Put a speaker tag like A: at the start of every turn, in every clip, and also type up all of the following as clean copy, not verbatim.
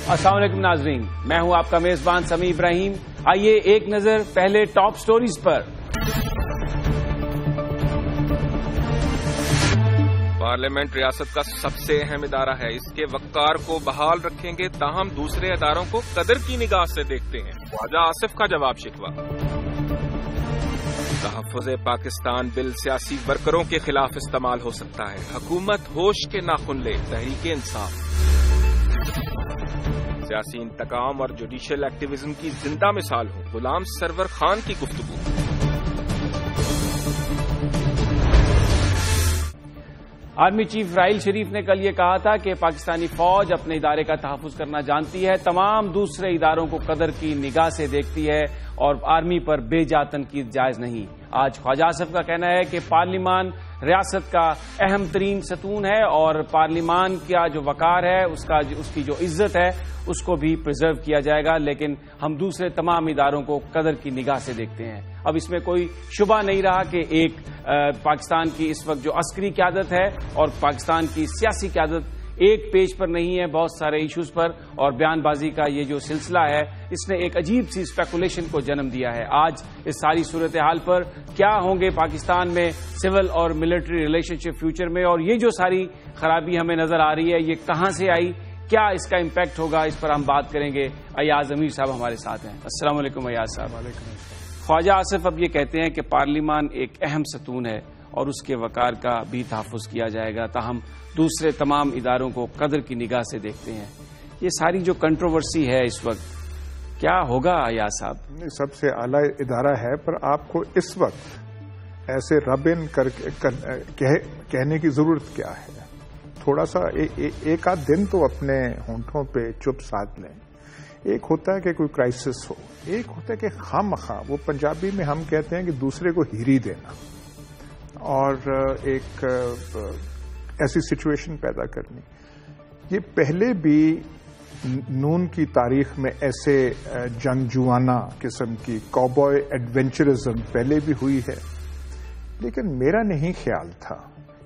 A: السلام علیکم ناظرین، میں ہوں آپ کا میزبان سمیع ابراہیم۔ آئیے ایک نظر پہلے ٹاپ سٹوریز پر۔
B: پارلیمنٹ ریاست کا سب سے اہم ادارہ ہے، اس کے وقار کو بحال رکھیں گے، تاہم دوسرے اداروں کو قدر کی نگاہ سے دیکھتے ہیں، خواجہ آصف کا جواب شکوہ۔ تحفظ پاکستان بل سیاسی ورکروں کے خلاف استعمال ہو سکتا ہے، حکومت ہوش کے ناخن لے، تحریک انصاف۔ سیاسی انتقام اور جوڈیشل ایکٹیویزم کی زندہ مثال ہو، غلام سرور خان کی گفتگو۔
A: آرمی چیف راحیل شریف نے کل یہ کہا تھا کہ پاکستانی فوج اپنے ادارے کا تحفظ کرنا جانتی ہے، تمام دوسرے اداروں کو قدر کی نگاہ سے دیکھتی ہے اور آرمی پر بے جا تنقید جائز نہیں۔ آج خواجہ آصف کا کہنا ہے کہ پارلیمان ریاست کا اہم ترین ستون ہے اور پارلیمان کا جو وقار ہے، اس کی جو عزت ہے، اس کو بھی پرزرو کیا جائے گا، لیکن ہم دوسرے تمام اداروں کو قدر کی نگاہ سے دیکھتے ہیں۔ اب اس میں کوئی شبہ نہیں رہا کہ ایک پاکستان کی اس وقت جو عسکری قیادت ہے اور پاکستان کی سیاسی قیادت ایک پیج پر نہیں ہے، بہت سارے ایشوز پر، اور بیان بازی کا یہ جو سلسلہ ہے اس نے ایک عجیب سی اسپیکولیشن کو جنم دیا ہے۔ آج اس ساری صورتحال پر کیا ہوں گے پاکستان میں سول اور ملٹری ریلیشن شپ فیوچر میں، اور یہ جو ساری خرابی ہمیں نظر آ رہی ہے یہ کہاں سے آئی، کیا اس کا امپیکٹ ہوگا، اس پر ہم بات کریں گے۔ ایاز امیر صاحب ہمارے ساتھ ہیں۔ السلام علیکم ایاز صاحب۔ وعلیکم السلام۔ خواجہ آصف اب یہ کہتے ہیں کہ پارلیمان ایک اہم ستون ہے اور اس کے وقار کا بھی تحفظ کیا جائے گا، تاہم دوسرے تمام اداروں کو قدر کی نگاہ سے دیکھتے ہیں۔ یہ ساری جو کنٹروورسی ہے اس وقت، کیا ہوگا ایاز صاحب؟
C: سب سے اعلیٰ ادارہ ہے، پر آپ کو اس وقت ایسے رب ان کہنے کی ضرورت کیا ہے؟ تھوڑا سا ایک آدھ دن تو اپنے ہونٹوں پہ چپ ساتھ لیں۔ ایک ہوتا ہے کہ کوئی کرائسس ہو، ایک ہوتا ہے کہ خواہ مخواہ، وہ پنجابی میں ہم کہتے ہیں کہ دوسرے کو ہیری دینا اور ایک ایسی سچویشن پیدا کرنی۔ یہ پہلے بھی نون کی تاریخ میں ایسے جنگجوانہ قسم کی کاؤبوائے ایڈونچرزم پہلے بھی ہوئی ہے، لیکن میرا نہیں خیال تھا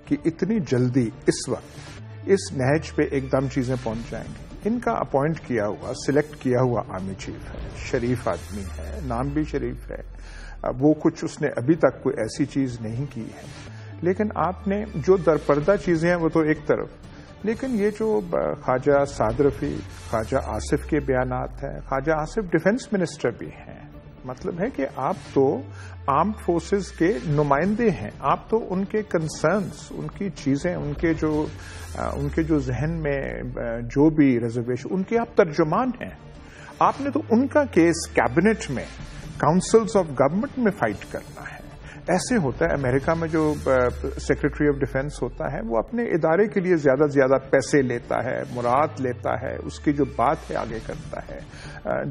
C: کہ اتنی جلدی اس وقت اس نہج پہ ایک دم چیزیں پہنچ جائیں گی۔ ان کا اپوائنٹ کیا ہوا، سلیکٹ کیا ہوا آرمی چیف ہے، شریف آدمی ہے، نام بھی شریف ہے، وہ کچھ اس نے ابھی تک کوئی ایسی چیز نہیں کی ہے، لیکن آپ نے جو درپردہ چیزیں ہیں وہ تو ایک طرف، لیکن یہ جو خواجہ سعد رفیع، خواجہ آصف کے بیانات ہیں، خواجہ آصف ڈیفنس منسٹر بھی ہیں، مطلب ہے کہ آپ تو آرمڈ فورسز کے نمائندے ہیں، آپ تو ان کے کنسرنز، ان کی چیزیں، ان کے جو ذہن میں جو بھی ریزرویشن، ان کے آپ ترجمان ہیں۔ آپ نے تو ان کا کیس کیبنٹ میں، کاؤنسلز آف گورنمنٹ میں فائٹ کرنا ہے۔ ایسے ہوتا ہے امریکہ میں جو سیکرٹری آف ڈیفنس ہوتا ہے وہ اپنے ادارے کے لیے زیادہ سے زیادہ پیسے لیتا ہے، مراعات لیتا ہے، اس کی جو بات ہے آگے کرتا ہے۔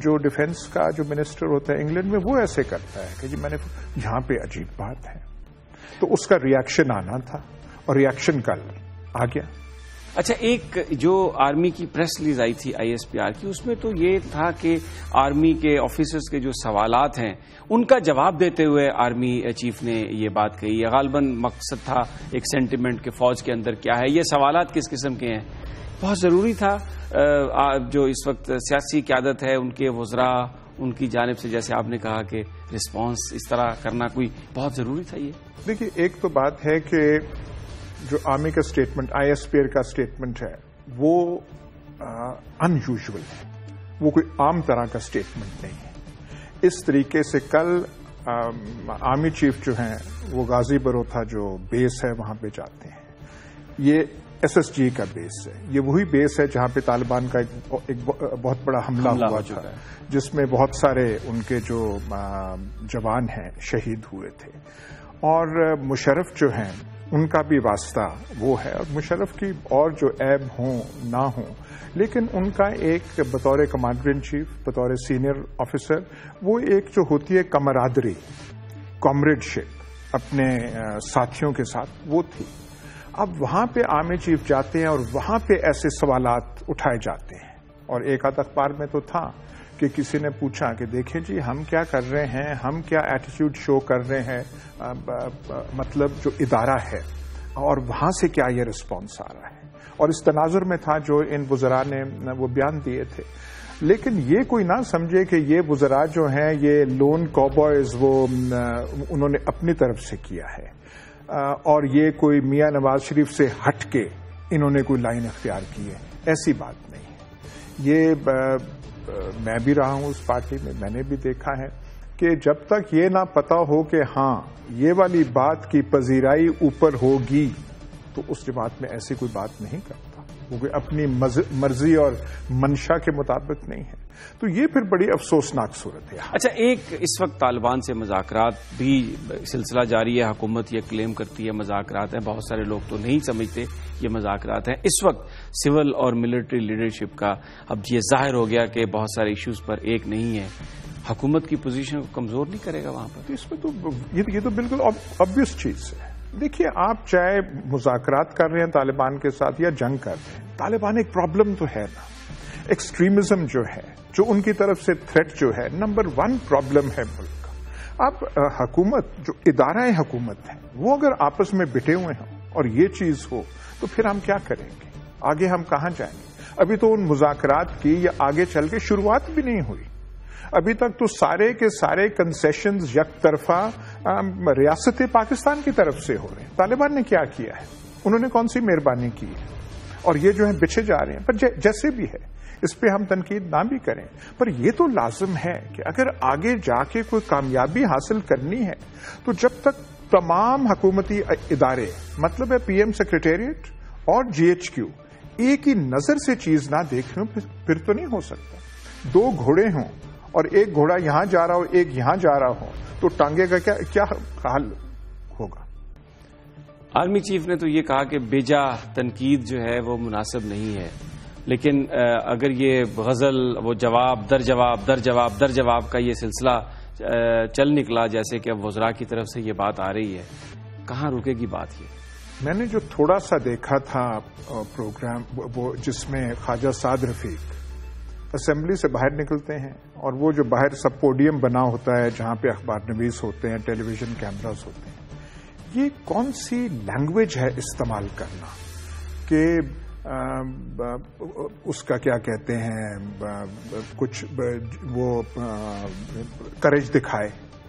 C: جو ڈیفنس کا جو منسٹر ہوتا ہے انگلینڈ میں وہ ایسے کرتا ہے کہ جی میں نے یہاں پہ عجیب بات ہے، تو اس کا ریاکشن آنا تھا اور ریاکشن کل آ گیا۔
A: اچھا، ایک جو آرمی کی پریس ریلیز آئی تھی ISPR کی، اس میں تو یہ تھا کہ آرمی کے آفیسرز کے جو سوالات ہیں ان کا جواب دیتے ہوئے آرمی چیف نے یہ بات کہی ہے۔ غالباً مقصد تھا ایک سینٹیمنٹ کہ فوج کے اندر کیا ہے، یہ سوالات کس قسم کے ہیں؟ بہت ضروری تھا جو اس وقت سیاسی قیادت ہے ان کے وزراء، ان کی جانب سے جیسے آپ نے کہا کہ رسپانس اس طرح کرنا کوئی بہت ضروری تھا۔ یہ
C: دیکھیے، ایک تو بات ہے کہ جو آرمی کا اسٹیٹمنٹ، ISPR کا اسٹیٹمنٹ ہے، وہ ان یوزول ہے، وہ کوئی عام طرح کا اسٹیٹمنٹ نہیں ہے۔ اس طریقے سے کل آرمی چیف جو ہیں وہ غازی بروتھا جو بیس ہے وہاں پہ جاتے ہیں۔ یہ SSG کا بیس ہے، یہ وہی بیس ہے جہاں پہ طالبان کا ایک بہت بڑا حملہ ہوا تھا، جس میں بہت سارے ان کے جو جوان ہیں شہید ہوئے تھے، اور مشرف جو ہیں ان کا بھی واسطہ وہ ہے، اور مشرف کی اور جو عیب ہوں نہ ہوں، لیکن ان کا ایک بطور کمانڈر ان چیف، بطور سینئر آفیسر، وہ ایک جو ہوتی ہے کمرادری، کامریڈ شپ اپنے ساتھیوں کے ساتھ، وہ تھی۔ اب وہاں پہ آرمی چیف جاتے ہیں اور وہاں پہ ایسے سوالات اٹھائے جاتے ہیں، اور ایک آدھ اخبار میں تو تھا کہ کسی نے پوچھا کہ دیکھیں جی ہم کیا کر رہے ہیں، ہم کیا ایٹیٹیوڈ شو کر رہے ہیں، مطلب جو ادارہ ہے، اور وہاں سے کیا یہ رسپانس آ رہا ہے۔ اور اس تناظر میں تھا جو ان وزراء نے وہ بیان دیے تھے. لیکن یہ کوئی نہ سمجھے کہ یہ وزراء جو ہیں یہ لون کاؤبوائز وہ انہوں نے اپنی طرف سے کیا ہے اور یہ کوئی میاں نواز شریف سے ہٹ کے انہوں نے کوئی لائن اختیار کی ہے. ایسی بات نہیں ہے. یہ میں بھی رہا ہوں اس پارٹی میں نے بھی دیکھا ہے کہ جب تک یہ نہ پتا ہو کہ ہاں یہ والی بات کی پذیرائی اوپر ہوگی تو اس جماعت میں ایسی کوئی بات نہیں کرتا. وہ اپنی مرضی اور منشا کے مطابق نہیں ہے. تو یہ پھر بڑی افسوسناک صورت ہے.
A: اچھا، ایک اس وقت طالبان سے مذاکرات بھی سلسلہ جاری ہے. حکومت یہ کلیم کرتی ہے مذاکرات ہیں، بہت سارے لوگ تو نہیں سمجھتے یہ مذاکرات ہیں. اس وقت سول اور ملٹری لیڈرشپ کا اب یہ ظاہر ہو گیا کہ بہت سارے ایشوز پر ایک نہیں ہے. حکومت کی پوزیشن کو کمزور نہیں کرے گا وہاں پر؟
C: اس میں تو یہ تو بالکل obvious چیز ہے. دیکھیے، آپ چاہے مذاکرات کر رہے ہیں طالبان کے ساتھ یا جنگ کر رہے ہیں، طالبان ایک پرابلم تو ہے نا. ایکسٹریمزم جو ہے، جو ان کی طرف سے تھریٹ جو ہے، نمبر 1 پرابلم ہے ملک کا. اب حکومت جو ادارہ حکومت ہے وہ اگر آپس میں بٹے ہوئے ہوں اور یہ چیز ہو تو پھر ہم کیا کریں گے؟ آگے ہم کہاں جائیں گے؟ ابھی تو ان مذاکرات کی یا آگے چل کے شروعات بھی نہیں ہوئی. ابھی تک تو سارے کے سارے کنسیشنز یک طرفہ ریاست پاکستان کی طرف سے ہو رہے ہیں. طالبان نے کیا کیا ہے؟ انہوں نے کون سی مہربانی کی ہے؟ اور یہ جو ہے بچھے جا رہے ہیں. پر جیسے بھی ہے اس پہ ہم تنقید نہ بھی کریں، پر یہ تو لازم ہے کہ اگر آگے جا کے کوئی کامیابی حاصل کرنی ہے تو جب تک تمام حکومتی ادارے، مطلب ہے پی ایم سیکریٹریٹ اور جی ایچ کیو، ایک ہی نظر سے چیز نہ دیکھ رہے ہوں پھر تو نہیں ہو سکتا. 2 گھوڑے ہوں اور ایک گھوڑا یہاں جا رہا ہو ایک یہاں جا رہا ہو تو ٹانگے کا کیا حال ہوگا؟
A: آرمی چیف نے تو یہ کہا کہ بیجا تنقید جو ہے وہ مناسب نہیں ہے، لیکن اگر یہ غزل وہ جواب در جواب در جواب در جواب کا یہ سلسلہ چل نکلا جیسے کہ اب وزراء کی طرف سے یہ بات آ رہی ہے، کہاں رکے گی بات؟ یہ
C: میں نے جو تھوڑا سا دیکھا تھا پروگرام، وہ جس میں خواجہ سعد رفیق اسمبلی سے باہر نکلتے ہیں اور وہ جو باہر سب پوڈیم بنا ہوتا ہے جہاں پہ اخبار نویس ہوتے ہیں، ٹیلی ویژن کیمراز ہوتے ہیں، یہ کون سی لینگویج ہے استعمال کرنا کہ اس کا کیا کہتے ہیں، کچھ وہ کریج دکھائے،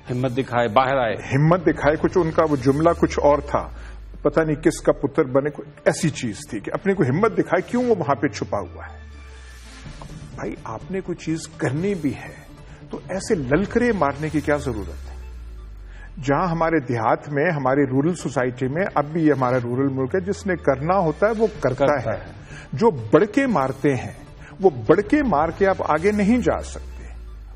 A: ہمت دکھائے، باہر آئے،
C: ہمت دکھائے. کچھ ان کا وہ جملہ کچھ اور تھا، پتہ نہیں کس کا پتر بنے، ایسی چیز تھی کہ اپنے کو ہمت دکھائے. کیوں وہ وہاں پہ چھپا ہوا ہے؟ بھائی آپ نے کوئی چیز کرنی بھی ہے تو ایسے للکرے مارنے کی کیا ضرورت ہے؟ جہاں ہمارے دیہات میں، ہماری رورل سوسائٹی میں، اب بھی یہ ہمارا رورل ملک ہے، جس نے کرنا ہوتا ہے وہ کرتا ہے. جو بڑکے مارتے ہیں وہ بڑکے مار کے آپ آگے نہیں جا سکتے.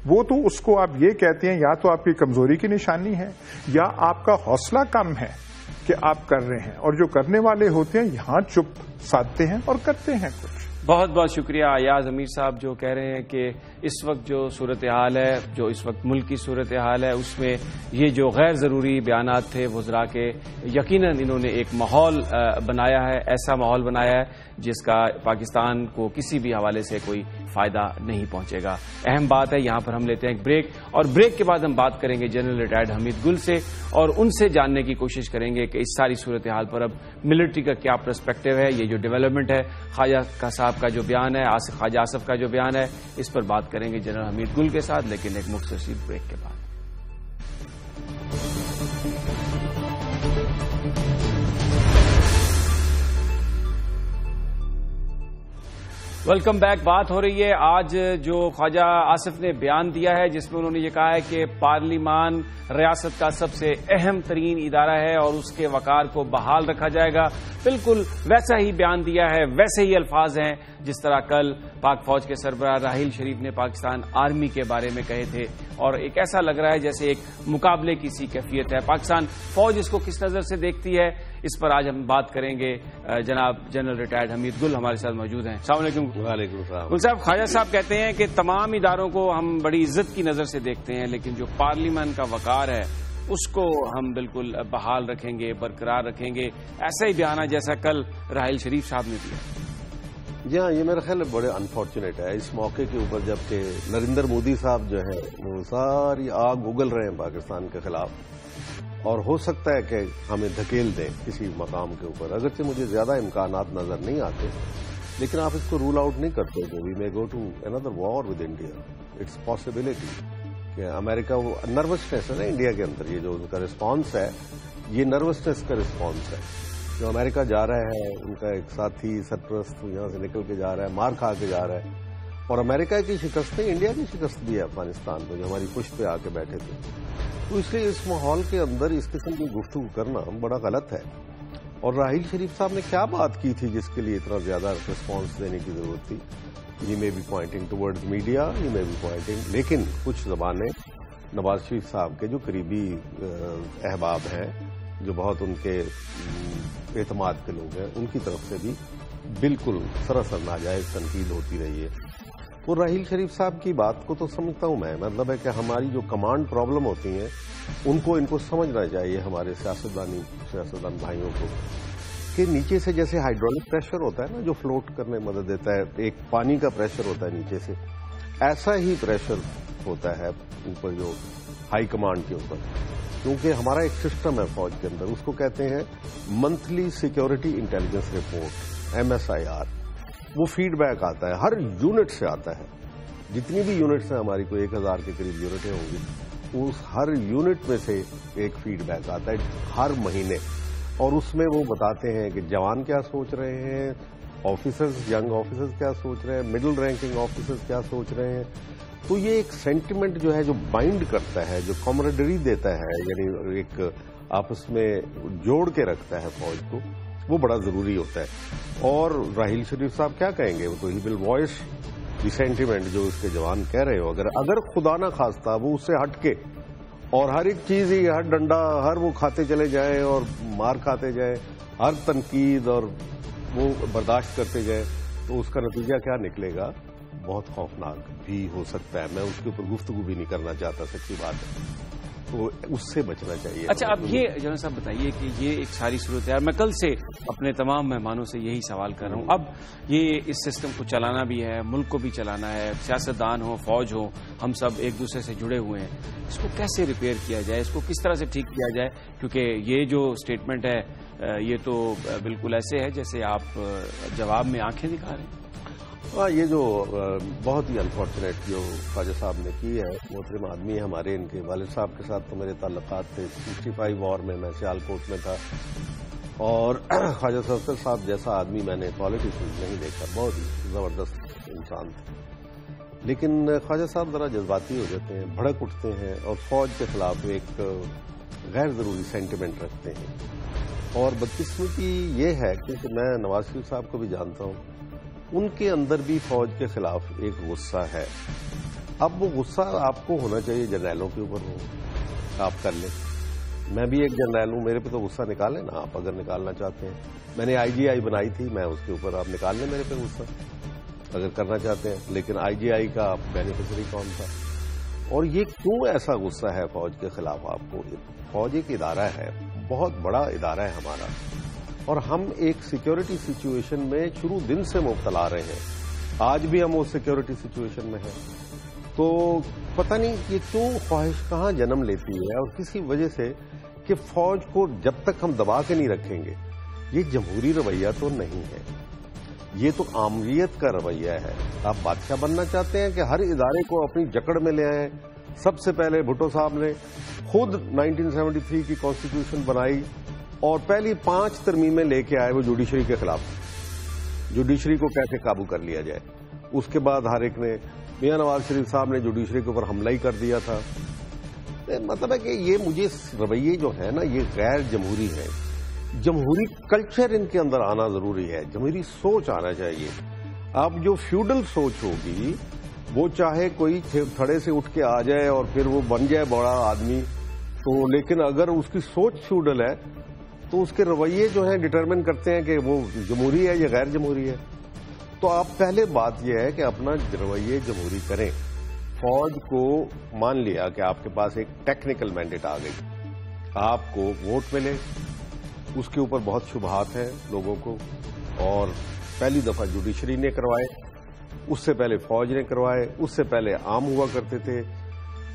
C: وہ تو اس کو آپ یہ کہتے ہیں یا تو آپ کی کمزوری کی نشانی ہے یا آپ کا حوصلہ کم ہے کہ آپ کر رہے ہیں. اور جو کرنے والے ہوتے ہیں یہاں چپ سادھتے ہیں اور کرتے ہیں کچھ.
A: بہت بہت شکریہ ایاز امیر صاحب، جو کہہ رہے ہیں کہ اس وقت جو صورتحال ہے، جو اس وقت ملک کی صورتحال ہے، اس میں یہ جو غیر ضروری بیانات تھے وزراء کے، یقیناً انہوں نے ایک ماحول بنایا ہے، ایسا ماحول بنایا ہے جس کا پاکستان کو کسی بھی حوالے سے کوئی فائدہ نہیں پہنچے گا. اہم بات ہے. یہاں پر ہم لیتے ہیں ایک بریک، اور بریک کے بعد ہم بات کریں گے جنرل ریٹائرڈ حمید گل سے، اور ان سے جاننے کی کوشش کریں گے کہ اس ساری صورتحال پر اب ملٹری کا کیا پرسپیکٹو ہے. یہ جو ڈیولپمنٹ ہے، خواجہ صاحب کا جو بیان ہے، خواجہ آصف کا جو بیان ہے، اس پر بات کریں گے جنرل حمید گل کے ساتھ، لیکن ایک مختصر بریک کے بعد. Welcome back. بات ہو رہی ہے آج جو خواجہ آصف نے بیان دیا ہے، جس میں انہوں نے یہ کہا ہے کہ پارلیمان ریاست کا سب سے اہم ترین ادارہ ہے اور اس کے وقار کو بحال رکھا جائے گا. بالکل ویسا ہی بیان دیا ہے، ویسے ہی الفاظ ہیں جس طرح کل پاک فوج کے سربراہ راحیل شریف نے پاکستان آرمی کے بارے میں کہے تھے، اور ایک ایسا لگ رہا ہے جیسے ایک مقابلے کی سی کیفیت ہے. پاکستان فوج اس کو کس نظر سے دیکھتی ہے، اس پر آج ہم بات کریں گے. جناب جنرل ریٹائرڈ حمید گل ہمارے ساتھ موجود ہیں. السلام علیکم.
D: وعلیکم السلام.
A: گل صاحب، خواجہ صاحب کہتے ہیں کہ تمام اداروں کو ہم بڑی عزت کی نظر سے دیکھتے ہیں، لیکن جو پارلیمان کا وقار ہے اس کو ہم بالکل بحال رکھیں گے، برقرار رکھیں گے. ایسا ہی بیان ہے جیسا کل راحیل شریف صاحب نے دیا.
D: جی ہاں، یہ میرا خیال ہے بڑے انفارچونیٹ ہے اس موقع کے اوپر، جبکہ نریندر مودی صاحب جو ہے وہ ساری آگ اگل رہے ہیں پاکستان کے خلاف، اور ہو سکتا ہے کہ ہمیں دھکیل دیں کسی مقام کے اوپر. اگرچہ مجھے زیادہ امکانات نظر نہیں آتے، لیکن آپ اس کو رول آؤٹ نہیں کرتے کہ وی مے گو ٹو اندر war with India. It's possibility کہ امریکہ وہ نروسنیس ہے نا انڈیا کے اندر، یہ جو ان کا رسپانس ہے یہ نروسنیس کا رسپانس ہے. جو امریکہ جا رہا ہے، ان کا ایک ساتھی سرپرست یہاں سے نکل کے جا رہا ہے، مار کھا کے جا رہا ہے، اور امریکہ کی شکست نہیں، انڈیا کی شکست بھی ہے افغانستان کو، جو ہماری پشت پہ آ کے بیٹھے تھے. تو اس لیے اس ماحول کے اندر اس قسم کی گفتگو کرنا بڑا غلط ہے. اور راحیل شریف صاحب نے کیا بات کی تھی جس کے لیے اتنا زیادہ رسپانس دینے کی ضرورت تھی؟ He may be pointing towards media, he may be pointing, لیکن کچھ زبانیں نواز شریف صاحب کے جو قریبی احباب ہیں، جو بہت ان کے اعتماد کے لوگ ہیں، ان کی طرف سے بھی بالکل سراسر ناجائز تنقید ہوتی رہی ہے. وہ راحیل شریف صاحب کی بات کو تو سمجھتا ہوں میں، مطلب ہے کہ ہماری جو کمانڈ پرابلم ہوتی ہیں ان کو سمجھنا چاہیے ہمارے سیاستدان بھائیوں کو، کہ نیچے سے جیسے ہائیڈرولک پریشر ہوتا ہے نا جو فلوٹ کرنے میں مدد دیتا ہے، ایک پانی کا پریشر ہوتا ہے نیچے سے، ایسا ہی پریشر ہوتا ہے اوپر جو ہائی کمانڈ کے اوپر. کیونکہ ہمارا ایک سسٹم ہے فوج کے اندر، اس کو کہتے ہیں monthly security intelligence report, MSIR. وہ فیڈ بیک آتا ہے، ہر یونٹ سے آتا ہے. جتنی بھی یونٹس ہیں ہماری، کوئی 1000 کے قریب یونٹیں ہوں گی، اس ہر یونٹ میں سے ایک فیڈ بیک آتا ہے ہر مہینے. اور اس میں وہ بتاتے ہیں کہ جوان کیا سوچ رہے ہیں، آفیسرز، ینگ آفیسرز کیا سوچ رہے ہیں، مڈل رینکنگ آفیسرز کیا سوچ رہے ہیں. تو یہ ایک سینٹیمنٹ جو ہے جو بائنڈ کرتا ہے، جو کامریڈری دیتا ہے، یعنی ایک آپس میں جوڑ کے رکھتا ہے فوج کو، وہ بڑا ضروری ہوتا ہے. اور راحیل شریف صاحب کیا کہیں گے؟ وہ تو ہی ول وائس دی سینٹیمنٹ جو اس کے جوان کہہ رہے ہو. اگر خدا نہ خواستہ وہ اس سے ہٹ کے اور ہر ایک چیز ہی، ہر ڈنڈا، ہر وہ کھاتے چلے جائیں اور مار کھاتے جائیں، ہر تنقید اور وہ برداشت کرتے جائیں، تو اس کا نتیجہ کیا نکلے گا؟ بہت خوفناک بھی ہو سکتا ہے. میں اس کے اوپر گفتگو بھی نہیں کرنا چاہتا، سچی بات ہے. تو اس سے بچنا چاہیے.
A: اچھا، اب یہ جنرل صاحب بتائیے کہ یہ ایک ساری صورت ہے، میں کل سے اپنے تمام مہمانوں سے یہی سوال کر رہا ہوں. اب یہ اس سسٹم کو چلانا بھی ہے، ملک کو بھی چلانا ہے، سیاستدان ہو، فوج ہو، ہم سب ایک دوسرے سے جڑے ہوئے ہیں. اس کو کیسے ریپیئر کیا جائے، اس کو کس طرح سے ٹھیک کیا جائے؟ کیونکہ یہ جو اسٹیٹمنٹ ہے یہ تو بالکل ایسے ہے جیسے آپ جواب میں آنکھیں دکھا رہے ہیں.
D: ہاں، یہ جو بہت ہی انفارچونیٹ جو خواجہ صاحب نے کی ہے، محترم آدمی ہے ہمارے. ان کے والد صاحب کے ساتھ تو میرے تعلقات تھے. 65 وار میں سیال کوٹ میں تھا، اور خواجہ صاحب جیسا آدمی میں نے پالیٹیشین نہیں دیکھا. بہت ہی زبردست انسان تھے. لیکن خواجہ صاحب ذرا جذباتی ہو جاتے ہیں، بھڑک اٹھتے ہیں، اور فوج کے خلاف ایک غیر ضروری سینٹیمنٹ رکھتے ہیں. اور بدقسمتی یہ ہے کہ میں نواز شریف صاحب کو بھی جانتا ہوں، ان کے اندر بھی فوج کے خلاف ایک غصہ ہے. اب وہ غصہ آپ کو ہونا چاہیے جرنیلوں کے اوپر ہو، آپ کر لیں. میں بھی ایک جرنیل ہوں، میرے پہ تو غصہ نکالیں نا آپ، اگر نکالنا چاہتے ہیں. میں نے IGI بنائی تھی، میں اس کے اوپر آپ نکال لیں میرے پہ غصہ اگر کرنا چاہتے ہیں. لیکن IGI کا بینیفیشری کون تھا؟ اور یہ کیوں ایسا غصہ ہے فوج کے خلاف آپ کو؟ فوج ایک ادارہ ہے، بہت بڑا ادارہ ہے ہمارا، اور ہم ایک سیکیورٹی سچویشن میں شروع دن سے مبتلا رہے ہیں. آج بھی ہم اس سیکیورٹی سچویشن میں ہیں. تو پتہ نہیں یہ کیوں خواہش کہاں جنم لیتی ہے، اور کسی وجہ سے کہ فوج کو جب تک ہم دبا کے نہیں رکھیں گے. یہ جمہوری رویہ تو نہیں ہے، یہ تو آمریت کا رویہ ہے. آپ بادشاہ بننا چاہتے ہیں کہ ہر ادارے کو اپنی جکڑ میں لے آئیں. سب سے پہلے بھٹو صاحب نے خود 1973 کی کانسٹیٹیوشن بنائی، اور پہلی 5 ترمیمیں لے کے آئے وہ جوڈیشری کے خلاف. جوڈیشری کو کیسے قابو کر لیا جائے. اس کے بعد ہر ایک نے، میاں نواز شریف صاحب نے جوڈیشری کے اوپر حملہ ہی کر دیا تھا. مطلب ہے کہ یہ مجھے رویے جو ہے نا یہ غیر جمہوری ہے. جمہوری کلچر ان کے اندر آنا ضروری ہے، جمہوری سوچ آنا چاہیے. اب جو فیوڈل سوچ ہوگی، وہ چاہے کوئی تھڑے سے اٹھ کے آ جائے اور پھر وہ بن جائے بڑا آدمی، تو لیکن اگر اس کی سوچ فیوڈل ہے تو اس کے رویے جو ہیں ڈٹرمن کرتے ہیں کہ وہ جمہوری ہے یا غیر جمہوری ہے. تو آپ پہلے بات یہ ہے کہ اپنا رویے جمہوری کریں. فوج کو مان لیا کہ آپ کے پاس ایک ٹیکنیکل مینڈیٹ آ گئی، آپ کو ووٹ ملے، اس کے اوپر بہت شبہات ہیں لوگوں کو، اور پہلی دفعہ جوڈیشری نے کروائے، اس سے پہلے فوج نے کروائے، اس سے پہلے عام ہوا کرتے تھے.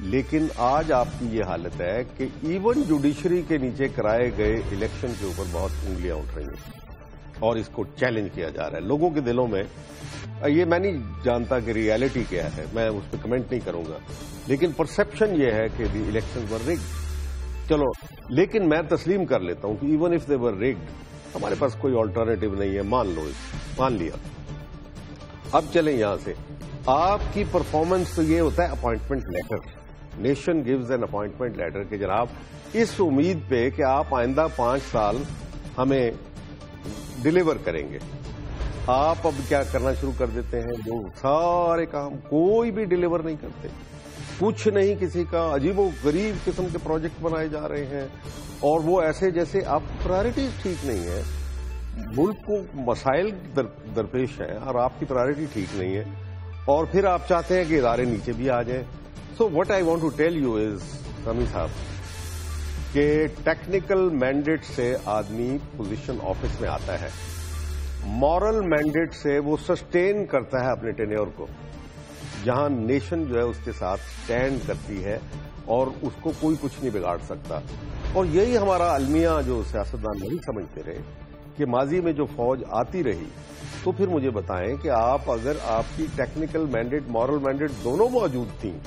D: لیکن آج آپ کی یہ حالت ہے کہ ایون جوڈیشری کے نیچے کرائے گئے الیکشن کے اوپر بہت انگلیاں اٹھ رہی ہیں اور اس کو چیلنج کیا جا رہا ہے لوگوں کے دلوں میں. یہ میں نہیں جانتا کہ ریئلٹی کیا ہے, میں اس پہ کمنٹ نہیں کروں گا, لیکن پرسپشن یہ ہے کہ دی الیکشن ور ریگڈ. چلو, لیکن میں تسلیم کر لیتا ہوں کہ even if they were ragged, ہمارے پاس کوئی آلٹرنیٹو نہیں ہے, مان لیا. اب چلیں یہاں سے. آپ کی پرفارمنس تو یہ ہوتا ہے appointment letter. Nation gives an appointment letter کہ جناب اس امید پہ کہ آپ آئندہ 5 سال ہمیں ڈلیور کریں گے. آپ اب کیا کرنا شروع کر دیتے ہیں, جو سارے کام کوئی بھی ڈلیور نہیں کرتے, کچھ نہیں کسی کا, عجیب و غریب قسم کے پروجیکٹ بنائے جا رہے ہیں, اور وہ ایسے جیسے آپ پرائرٹیز ٹھیک نہیں ہے, ملک کو مسائل درپیش ہیں اور آپ کی پرائرٹی ٹھیک نہیں ہے, اور پھر آپ چاہتے ہیں کہ ادارے نیچے بھی آ جائیں. So what I want to tell you is Sami صاحب کہ ٹیکنیکل مینڈیٹ سے آدمی پوزیشن آفس میں آتا ہے, مورل مینڈیٹ سے وہ سسٹین کرتا ہے اپنے ٹینیور کو, جہاں نیشن جو ہے اس کے ساتھ سٹینڈ کرتی ہے اور اس کو کوئی کچھ نہیں بگاڑ سکتا. اور یہی ہمارا المیہ جو سیاستدان نہیں سمجھتے رہے کہ ماضی میں جو فوج آتی رہی, تو پھر مجھے بتائیں کہ آپ اگر آپ کی ٹیکنیکل مینڈیٹ مورل مینڈیٹ دونوں موجود تھیں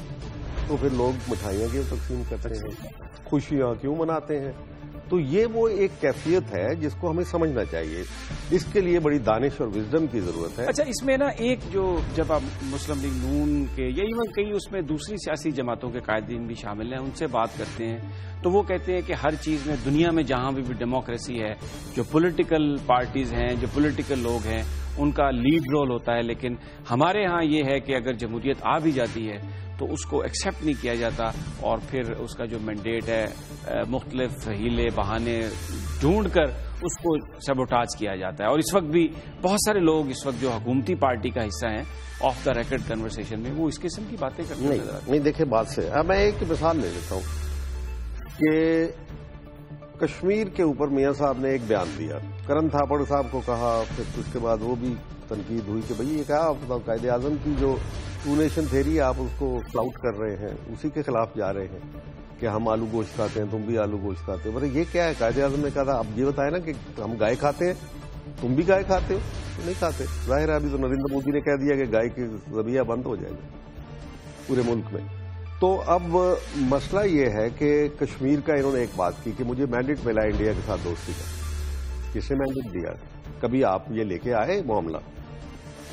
D: تو پھر لوگ مٹھائیاں کیوں تقسیم کرتے ہیں, خوشیاں کیوں مناتے ہیں؟ تو یہ وہ ایک کیفیت ہے جس کو ہمیں سمجھنا چاہیے. اس کے لیے بڑی دانش اور وزڈم کی ضرورت ہے.
A: اچھا, اس میں نا ایک جو جب آپ مسلم لیگ نون کے یا ایون کئی اس میں دوسری سیاسی جماعتوں کے قائدین بھی شامل ہیں, ان سے بات کرتے ہیں تو وہ کہتے ہیں کہ ہر چیز میں دنیا میں جہاں بھی ڈیموکریسی ہے, جو پولیٹیکل پارٹیز ہیں, جو پولیٹیکل لوگ ہیں, ان کا لیڈ رول ہوتا ہے, لیکن ہمارے ہاں یہ ہے کہ اگر جمہوریت آ بھی جاتی ہے تو اس کو ایکسیپٹ نہیں کیا جاتا, اور پھر اس کا جو مینڈیٹ ہے مختلف ہیلے بہانے ڈھونڈ کر اس کو سیبوٹاج کیا جاتا ہے. اور اس وقت بھی بہت سارے لوگ اس وقت جو حکومتی پارٹی کا حصہ ہیں آف دا ریکارڈ کنورسیشن میں وہ اس قسم کی باتیں کرتے ہیں.
D: نہیں دیکھیں, بات سے میں ایک مثال لے لیتا ہوں کہ کشمیر کے اوپر میاں صاحب نے ایک بیان دیا, کرن تھاپڑ صاحب کو کہا, پھر اس کے بعد وہ بھی تنقید ہوئی کہ بھئی یہ کہا آپ قائد اعظم کی جو ٹو نیشن تھیری آپ اس کو فلاؤٹ کر رہے ہیں, اسی کے خلاف جا رہے ہیں کہ ہم آلو گوشت کھاتے ہیں, تم بھی آلو گوشت کھاتے ہو. یہ کیا ہے؟ قائد اعظم نے کہا تھا اب یہ بتائے نا کہ ہم گائے کھاتے ہیں, تم بھی گائے کھاتے ہو؟ تو نہیں کھاتے. ظاہر ہے ابھی تو نریندر مودی نے کہہ دیا کہ گائے کی ذبیحہ بند ہو جائے گا پورے ملک میں. تو اب مسئلہ یہ ہے کہ کشمیر کا انہوں نے ایک بات کی کہ مجھے مینڈیٹ ملا انڈیا کے ساتھ دوستی کا. کس نے مینڈیٹ دیا؟ کبھی آپ یہ لے کے آئے معاملہ؟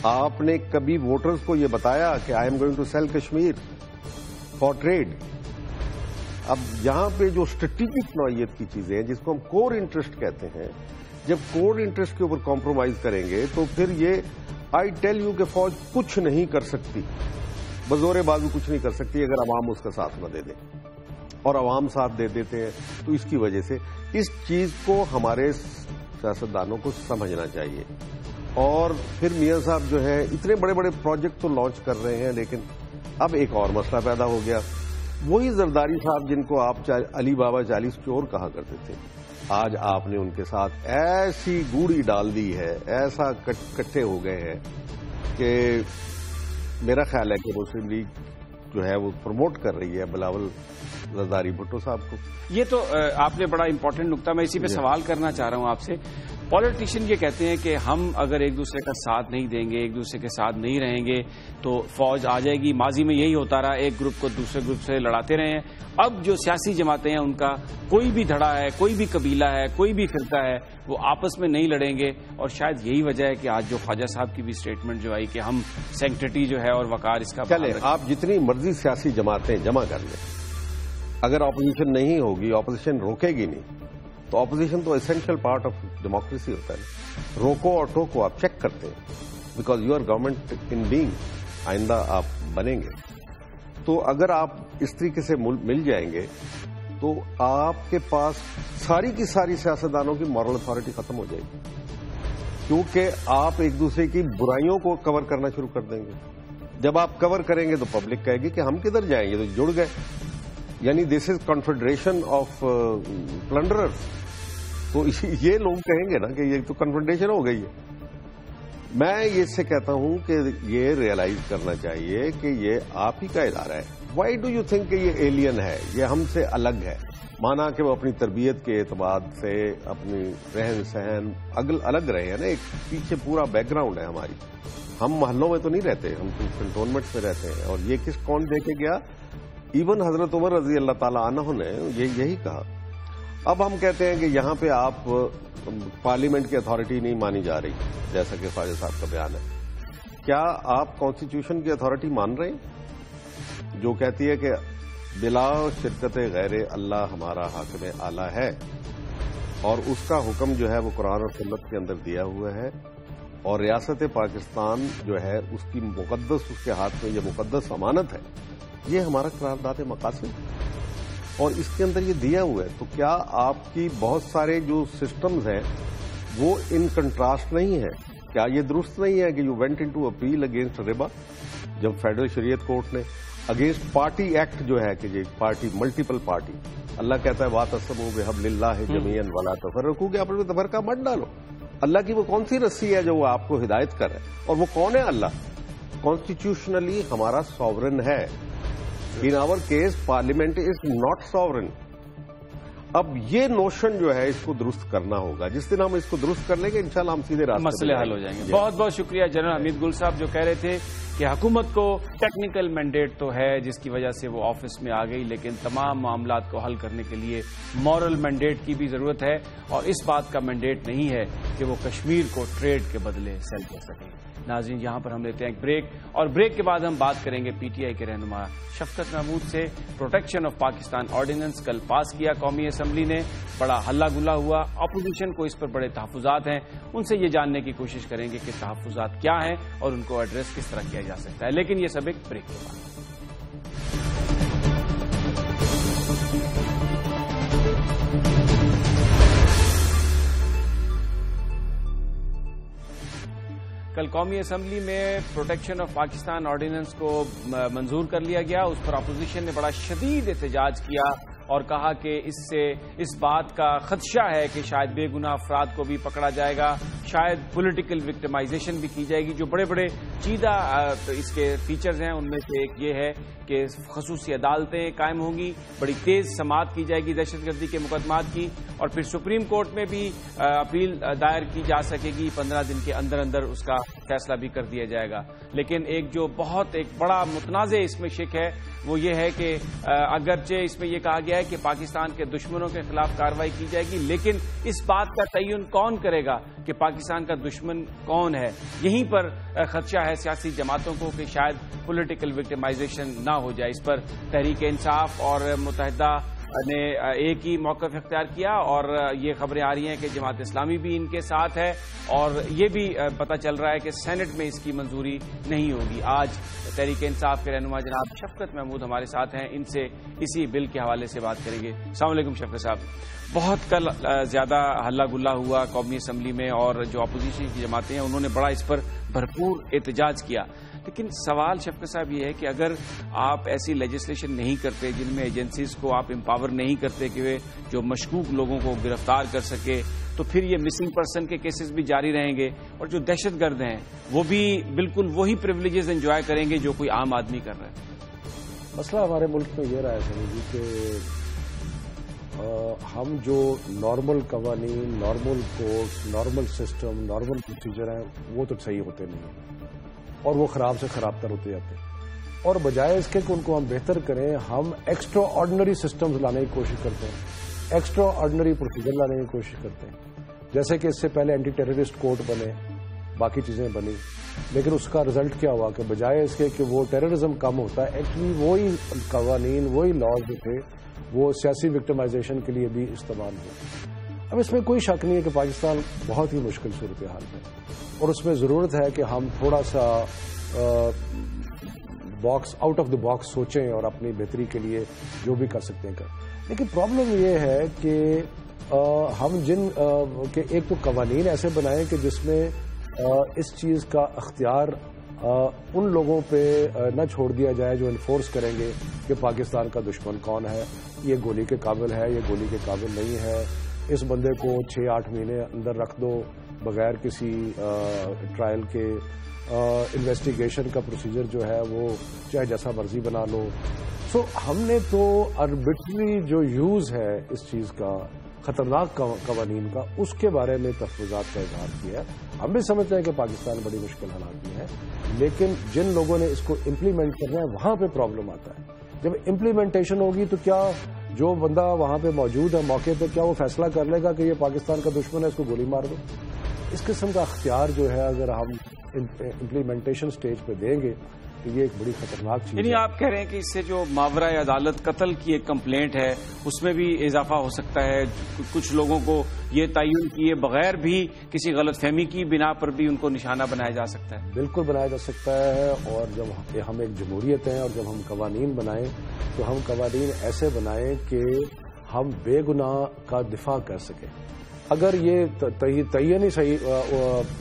D: آپ نے کبھی ووٹرز کو یہ بتایا کہ I am going to sell Kashmir for trade? اب یہاں پہ جو اسٹریٹجک نوعیت کی چیزیں ہیں جس کو ہم کور انٹرسٹ کہتے ہیں, جب کور انٹرسٹ کے اوپر کمپرومائز کریں گے تو پھر یہ آئی ٹیل یو کہ فوج کچھ نہیں کر سکتی, بزور بازو کچھ نہیں کر سکتی اگر عوام اس کا ساتھ نہ دے دیں, اور عوام ساتھ دے دیتے ہیں. تو اس کی وجہ سے اس چیز کو ہمارے سیاستدانوں کو سمجھنا چاہیے. اور پھر میاں صاحب جو ہے اتنے بڑے بڑے پروجیکٹ تو لانچ کر رہے ہیں, لیکن اب ایک اور مسئلہ پیدا ہو گیا. وہی زرداری صاحب جن کو آپ علی بابا 40 چور کہا کرتے تھے, آج آپ نے ان کے ساتھ ایسی گوڑی ڈال دی ہے, ایسا کٹھے ہو گئے ہیں کہ میرا خیال ہے کہ مسلم لیگ جو ہے وہ پروموٹ کر رہی ہے بلاول زرداری بھٹو صاحب کو.
A: یہ تو آپ نے بڑا امپورٹنٹ نقطہ, میں اسی پہ سوال کرنا چاہ رہا ہوں آپ سے. پولیٹیشین یہ کہتے ہیں کہ ہم اگر ایک دوسرے کا ساتھ نہیں دیں گے, ایک دوسرے کے ساتھ نہیں رہیں گے تو فوج آ جائے گی. ماضی میں یہی ہوتا رہا, ایک گروپ کو دوسرے گروپ سے لڑاتے رہے ہیں. اب جو سیاسی جماعتیں ہیں ان کا کوئی بھی دھڑا ہے, کوئی بھی قبیلہ ہے, کوئی بھی فرقہ ہے, وہ آپس میں نہیں لڑیں گے. اور شاید یہی وجہ ہے کہ آج جو خواجہ صاحب کی بھی اسٹیٹمنٹ جو آئی کہ ہم سینکٹریٹی جو ہے اور وقار اس کا
D: چلے, آپ جتنی مرضی سیاسی جماعتیں جمع کر لیں, اگر اپوزیشن نہیں ہوگی, اپوزیشن روکے گی نہیں, تو اپوزیشن تو اسینشیل پارٹ آف ڈیموکریسی ہوتا ہے. روکو اور ٹوکو آپ چیک کرتے ہیں, because you are government in being, آئندہ آپ بنیں گے. تو اگر آپ اس طریقے سے مل جائیں گے تو آپ کے پاس ساری کی ساری سیاستدانوں کی مورل اتھارٹی ختم ہو جائے گی, کیونکہ آپ ایک دوسرے کی برائیوں کو کور کرنا شروع کر دیں گے. جب آپ کور کریں گے تو پبلک کہے گی کہ ہم کدھر جائیں گے, تو جڑ گئے. یعنی دس از کنفیڈریشن آف پلنڈررز. تو یہ لوگ کہیں گے نا کہ یہ تو کنفیڈریشن ہو گئی ہے. میں اس سے کہتا ہوں کہ یہ ریئلائز کرنا چاہیے کہ یہ آپ ہی کا ادارہ ہے. وائی ڈو یو تھنک کہ یہ ایلین ہے, یہ ہم سے الگ ہے؟ مانا کہ وہ اپنی تربیت کے اعتبار سے اپنی رہن سہن الگ رہے ہیں نا, ایک پیچھے پورا بیک گراؤنڈ ہے ہماری. ہم محلوں میں تو نہیں رہتے, ہم تو کنٹونمنٹس میں رہتے ہیں. اور یہ کون دے کے گیا؟ ایون حضرت عمر رضی اللہ تعالیٰ عنہ نے یہی کہا. اب ہم کہتے ہیں کہ یہاں پہ آپ پارلیمنٹ کی اتھارٹی نہیں مانی جا رہی, جیسا کہ خواجہ صاحب کا بیان ہے. کیا آپ کانسٹیٹیوشن کی اتھارٹی مان رہے ہیں جو کہتی ہے کہ بلا شرکت غیر اللہ ہمارا حاکم اعلیٰ ہے, اور اس کا حکم جو ہے وہ قرآن اور سنت کے اندر دیا ہوا ہے, اور ریاست پاکستان جو ہے اس کی مقدس, اس کے ہاتھ میں یہ مقدس امانت ہے. یہ ہمارا قرارداد مقاصد اور اس کے اندر یہ دیا ہوا ہے. تو کیا آپ کی بہت سارے جو سسٹمز ہیں وہ ان کنٹراسٹ نہیں ہیں؟ کیا یہ درست نہیں ہے کہ you went into appeal against ربا, جب فیڈرل شریعت کورٹ نے اگینسٹ پارٹی ایکٹ جو ہے کہ یہ پارٹی ملٹیپل پارٹی, اللہ کہتا ہے وَاعْتَصِمُوا بِحَبْلِ اللَّهِ جَمِيعًا وَلَا تَفَرَّقُوا, کہ آپ میں تفرقہ مت ڈالو. اللہ کی وہ کون سی رسی ہے جو وہ آپ کو ہدایت کر رہے ہیں؟ اور وہ کون ہے اللہ؟ کانسٹیٹیوشنلی ہمارا ساورن ہے. In our case parliament is not sovereign. اب یہ نوشن جو ہے اس کو درست کرنا ہوگا. جس دن ہم اس کو درست کر لیں گے انشاءاللہ ہم سیدھے راستے
A: مسئلے حل ہو جائیں گے. بہت بہت شکریہ جنرل حمید گل صاحب, جو کہہ رہے تھے کہ حکومت کو ٹیکنیکل مینڈیٹ تو ہے جس کی وجہ سے وہ آفس میں آ گئی, لیکن تمام معاملات کو حل کرنے کے لیے مورل مینڈیٹ کی بھی ضرورت ہے, اور اس بات کا مینڈیٹ نہیں ہے کہ وہ کشمیر کو ٹریڈ کے بدلے سیل کر سکیں. ناظرین, یہاں پر ہم لیتے ہیں ایک بریک, اور بریک کے بعد ہم بات کریں گے پی ٹی آئی کے رہنما شفقت محمود سے. پروٹیکشن آف پاکستان آرڈیننس کل پاس کیا قومی اسمبلی نے, بڑا ہلہ گلا ہوا, اپوزیشن کو اس پر بڑے تحفظات ہیں. ان سے یہ جاننے کی کوشش کریں گے کہ تحفظات کیا ہیں اور ان کو ایڈریس کس طرح کیا جا سکتا ہے. لیکن یہ سب ایک بریک کے بعد. کل قومی اسمبلی میں پروٹیکشن آف پاکستان آرڈیننس کو منظور کر لیا گیا. اس پر اپوزیشن نے بڑا شدید احتجاج کیا اور کہا کہ اس سے اس بات کا خدشہ ہے کہ شاید بے گناہ افراد کو بھی پکڑا جائے گا, شاید پولیٹیکل وکٹمائزیشن بھی کی جائے گی. جو بڑے بڑے چیدہ اس کے فیچرز ہیں ان میں سے ایک یہ ہے کہ خصوصی عدالتیں قائم ہوں گی, بڑی تیز سماعت کی جائے گی دہشت گردی کے مقدمات کی, اور پھر سپریم کورٹ میں بھی اپیل دائر کی جا سکے گی. 15 دن کے اندر اندر اس کا فیصلہ بھی کر دیا جائے گا. لیکن ایک بڑا متنازع اس میں شک ہے وہ یہ ہے کہ اگرچہ اس میں یہ کہا گیا ہے کہ پاکستان کے دشمنوں کے خلاف کارروائی کی جائے گی, لیکن اس بات کا تعین کون کرے گا کہ پاکستان کا دشمن کون ہے؟ یہیں پر خدشہ ہے سیاسی جماعتوں کو کہ شاید پولیٹیکل وکٹمائزیشن نہ ہو جائے. اس پر تحریک انصاف اور متحدہ نے ایک ہی موقف اختیار کیا, اور یہ خبریں آ رہی ہیں کہ جماعت اسلامی بھی ان کے ساتھ ہے, اور یہ بھی پتہ چل رہا ہے کہ سینٹ میں اس کی منظوری نہیں ہوگی. آج تحریک انصاف کے رہنما جناب شفقت محمود ہمارے ساتھ ہیں, ان سے اسی بل کے حوالے سے بات کریں گے. السلام علیکم شفقت صاحب. بہت کل زیادہ ہلہ گلا ہوا قومی اسمبلی میں, اور جو اپوزیشن کی جماعتیں ہیں انہوں نے بڑا اس پر بھرپور احتجاج کیا. لیکن سوال شفقت صاحب یہ ہے کہ اگر آپ ایسی لیجسلیشن نہیں کرتے جن میں ایجنسیز کو آپ امپاور نہیں کرتے کہ وہ جو مشکوک لوگوں کو گرفتار کر سکے, تو پھر یہ مسنگ پرسن کے کیسز بھی جاری رہیں گے, اور جو دہشت گرد ہیں وہ بھی بالکل وہی پریولیجز انجوائے کریں گے جو کوئی عام آدمی کر رہا ہے.
E: مسئلہ ہمارے ملک میں یہ رہا ہے سنی جی کہ ہم جو نارمل قوانین, normal courts, normal system, normal procedure ہیں وہ تو صحیح ہوتے نہیں ہیں, اور وہ خراب سے خراب تر ہوتے جاتے ہیں. اور بجائے اس کے کہ ان کو ہم بہتر کریں, ہم ایکسٹرا آرڈنری سسٹمز لانے کی کوشش کرتے ہیں, ایکسٹرا آرڈنری پروسیجر لانے کی کوشش کرتے ہیں. جیسے کہ اس سے پہلے اینٹی ٹیررسٹ کورٹ بنے, باقی چیزیں بنی, لیکن اس کا رزلٹ کیا ہوا کہ بجائے اس کے کہ وہ ٹیررزم کم ہوتا ہے, ایکچولی وہی قوانین, وہی لاز جو تھے وہ سیاسی وکٹمائزیشن کے لیے بھی استعمال ہوئے. اب اس میں کوئی شک نہیں ہے کہ پاکستان بہت ہی مشکل صورتحال ہے, اور اس میں ضرورت ہے کہ ہم تھوڑا سا box out of the box سوچیں اور اپنی بہتری کے لیے جو بھی کر سکتے ہیں کریں. لیکن پرابلم یہ ہے کہ ہم کہ ایک تو قوانین ایسے بنائیں کہ جس میں اس چیز کا اختیار ان لوگوں پہ نہ چھوڑ دیا جائے جو انفورس کریں گے کہ پاکستان کا دشمن کون ہے, یہ گولی کے قابل ہے, یہ گولی کے قابل نہیں ہے, اس بندے کو 6-8 مہینے اندر رکھ دو, بغیر کسی ٹرائل کے انویسٹیگیشن کا پروسیجر جو ہے وہ چاہے جیسا مرضی بنا لو. سو ہم نے تو آربٹری جو یوز ہے اس چیز کا خطرناک قوانین کا اس کے بارے میں تحفظات کا اظہار کیا ہے. ہم بھی سمجھتے ہیں کہ پاکستان بڑی مشکل حالات میں ہے, لیکن جن لوگوں نے اس کو امپلیمنٹ کرنا ہے وہاں پہ پرابلم آتا ہے. جب امپلیمنٹیشن ہوگی تو کیا جو بندہ وہاں پہ موجود ہے موقع پہ کیا وہ فیصلہ کر لے گا کہ یہ پاکستان کا دشمن ہے اس کو گولی مار دو؟ اس قسم کا اختیار جو ہے اگر ہم امپلیمنٹیشن سٹیج پہ دیں گے تو یہ ایک بڑی خطرناک چیز ہے.
A: یعنی آپ کہہ رہے ہیں کہ اس سے جو ماورا عدالت قتل کی ایک کمپلینٹ ہے اس میں بھی اضافہ ہو سکتا ہے. کچھ لوگوں کو یہ تعین کیے بغیر بھی کسی غلط فہمی کی بنا پر بھی ان کو نشانہ بنایا جا سکتا ہے.
E: بالکل بنایا جا سکتا ہے. اور جب ہم ایک جمہوریت ہیں اور جب ہم قوانین بنائیں تو ہم قوانین ایسے بنائیں کہ ہم بے گناہ کا دفاع کر سکیں. اگر یہ تعین ہی صحیح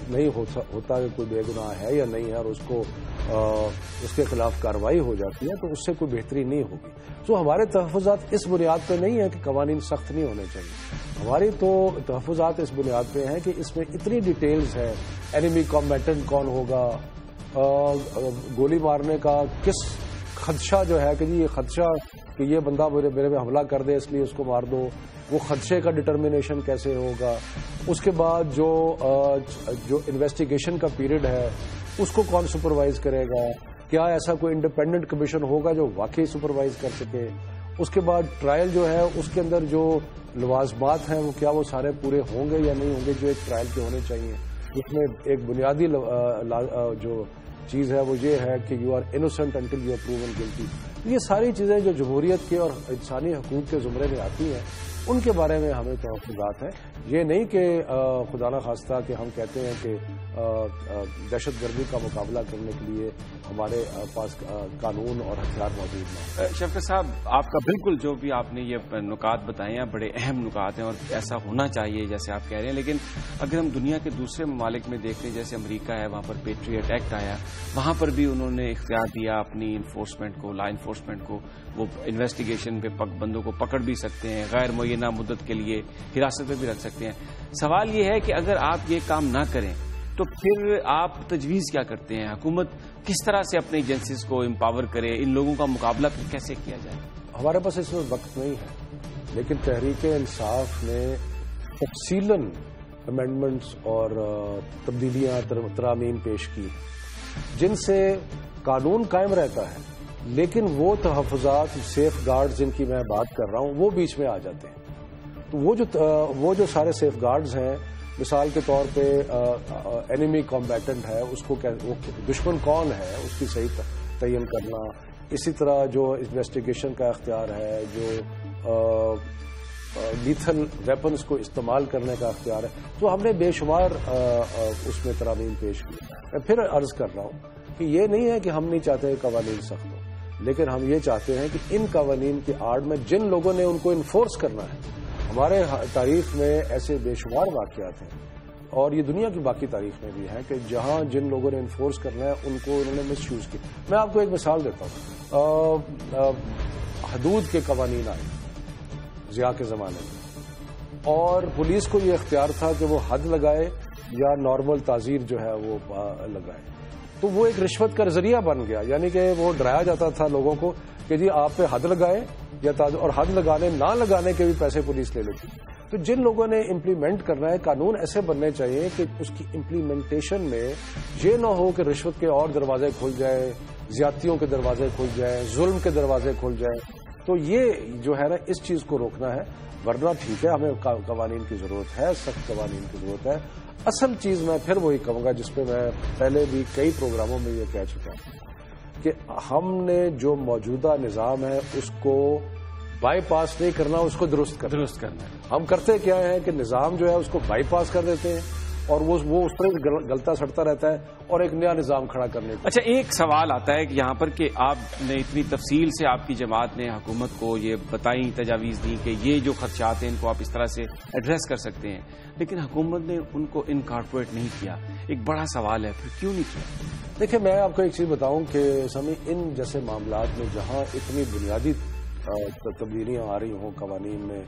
E: نہیں ہوتا کہ کوئی بے گناہ ہے یا نہیں ہے اور اس کے خلاف کارروائی ہو جاتی ہے تو اس سے کوئی بہتری نہیں ہوگی. تو ہمارے تحفظات اس بنیاد پہ نہیں ہے کہ قوانین سخت نہیں ہونے چاہیے. ہماری تو تحفظات اس بنیاد پہ ہیں کہ اس میں اتنی ڈیٹیلز ہے, اینیمی کمبیٹنٹ کون ہوگا, گولی مارنے کا کس خدشہ جو ہے کہ جی یہ خدشہ کہ یہ بندہ میرے پہ حملہ کر دے اس لیے اس کو مار دو, وہ خدشے کا ڈٹرمنیشن کیسے ہوگا. اس کے بعد جو انویسٹیگیشن کا پیریڈ ہے اس کو کون سپروائز کرے گا, کیا ایسا کوئی انڈیپینڈنٹ کمیشن ہوگا جو واقعی سپروائز کر سکے. اس کے بعد ٹرائل جو ہے اس کے اندر جو لوازمات ہیں وہ کیا وہ سارے پورے ہوں گے یا نہیں ہوں گے جو ایک ٹرائل کے ہونے چاہیے. اس میں ایک بنیادی جو چیز ہے وہ یہ ہے کہ you are innocent until you are proven guilty. یہ ساری چیزیں جو جمہوریت کے اور انسانی حقوق کے زمرے میں آتی ہیں ان کے بارے میں ہمیں تحفظات ہیں. یہ نہیں کہ خدا نہ خواستہ کہ ہم کہتے ہیں کہ دہشت گردی کا مقابلہ کرنے کے لیے ہمارے پاس قانون اور ہتھیار موجود ہیں.
A: شفقت صاحب, آپ کا بالکل جو بھی آپ نے یہ نکات بتائے ہیں بڑے اہم نکات ہیں اور ایسا ہونا چاہیے جیسے آپ کہہ رہے ہیں. لیکن اگر ہم دنیا کے دوسرے ممالک میں دیکھتے ہیں جیسے امریکہ ہے, وہاں پر پیٹریٹ ایکٹ آیا, وہاں پر بھی انہوں نے اختیار دیا اپنی انفورسمنٹ کو, لا انفورسمنٹ کو. وہ انویسٹیگیشن پہ بندوں کو پکڑ بھی سکتے ہیں, غیر معینہ مدت کے لیے حراست میں بھی رکھ سکتے ہیں. سوال یہ ہے کہ اگر آپ یہ کام نہ کریں تو پھر آپ تجویز کیا کرتے ہیں؟ حکومت کس طرح سے اپنے ایجنسیز کو امپاور کرے, ان لوگوں کا مقابلہ پھر کیسے کیا جائے؟
E: ہمارے پاس اس میں وقت نہیں ہے, لیکن تحریک انصاف نے تفصیلاً امینڈمنٹس اور تبدیلیاں ترامیم پیش کی جن سے قانون قائم رہتا ہے, لیکن وہ تحفظات سیف گارڈز جن کی میں بات کر رہا ہوں وہ بیچ میں آ جاتے ہیں. تو وہ جو سارے سیف گارڈز ہیں, مثال کے طور پہ اینیمی کمبیٹنٹ ہے, اس کو دشمن کون ہے اس کی صحیح تعین کرنا. اسی طرح جو انویسٹیگیشن کا اختیار ہے, جو لیتھل ویپنز کو استعمال کرنے کا اختیار ہے, تو ہم نے بے شمار اس میں ترامیم پیش کی. میں پھر عرض کر رہا ہوں کہ یہ نہیں ہے کہ ہم نہیں چاہتے قوانین سخت ہوں, لیکن ہم یہ چاہتے ہیں کہ ان قوانین کی آڑ میں جن لوگوں نے ان کو انفورس کرنا ہے, ہمارے تاریخ میں ایسے بے شمار واقعات ہیں اور یہ دنیا کی باقی تاریخ میں بھی ہے کہ جہاں جن لوگوں نے انفورس کرنا ہے ان کو انہوں نے مس یوز کیا. میں آپ کو ایک مثال دیتا ہوں. حدود کے قوانین آئے ضیاء کے زمانے میں اور پولیس کو یہ اختیار تھا کہ وہ حد لگائے یا نارمل تعزیر جو ہے وہ لگائے. تو وہ ایک رشوت کا ذریعہ بن گیا, یعنی کہ وہ ڈرایا جاتا تھا لوگوں کو کہ جی آپ پہ حد لگائے یا اور حد لگانے نہ لگانے کے بھی پیسے پولیس لے لیتی. تو جن لوگوں نے امپلیمنٹ کرنا ہے قانون ایسے بننے چاہیے کہ اس کی امپلیمنٹیشن میں یہ نہ ہو کہ رشوت کے اور دروازے کھل جائیں, زیادتیوں کے دروازے کھل جائیں, ظلم کے دروازے کھل جائیں. تو یہ جو ہے نا اس چیز کو روکنا ہے, ورنہ ٹھیک ہے ہمیں قوانین کی ضرورت ہے, سخت قوانین کی ضرورت ہے. اصل چیز میں پھر وہی کہوں گا جس پہ میں پہلے بھی کئی پروگراموں میں یہ کہہ چکا ہوں کہ ہم نے جو موجودہ نظام ہے اس کو بائی پاس نہیں کرنا, اس کو درست کرنا ہے. ہم کرتے کیا ہے کہ نظام جو ہے اس کو بائی پاس کر دیتے ہیں اور وہ اس پر گلتا سڑتا رہتا ہے اور ایک نیا نظام کھڑا کرنے کا.
A: اچھا, ایک سوال آتا ہے کہ یہاں پر کہ آپ نے اتنی تفصیل سے آپ کی جماعت نے حکومت کو یہ بتائیں, تجاویز دی کہ یہ جو خدشات ہیں ان کو آپ اس طرح سے ایڈریس کر سکتے ہیں, لیکن حکومت نے ان کو انکارپوریٹ نہیں کیا. ایک بڑا سوال ہے, پھر کیوں نہیں کیا؟
E: دیکھیں, میں آپ کو ایک چیز بتاؤں کہ سمی ان جیسے معاملات میں جہاں اتنی بنیادی تبدیلیاں آ رہی ہوں قوانین میں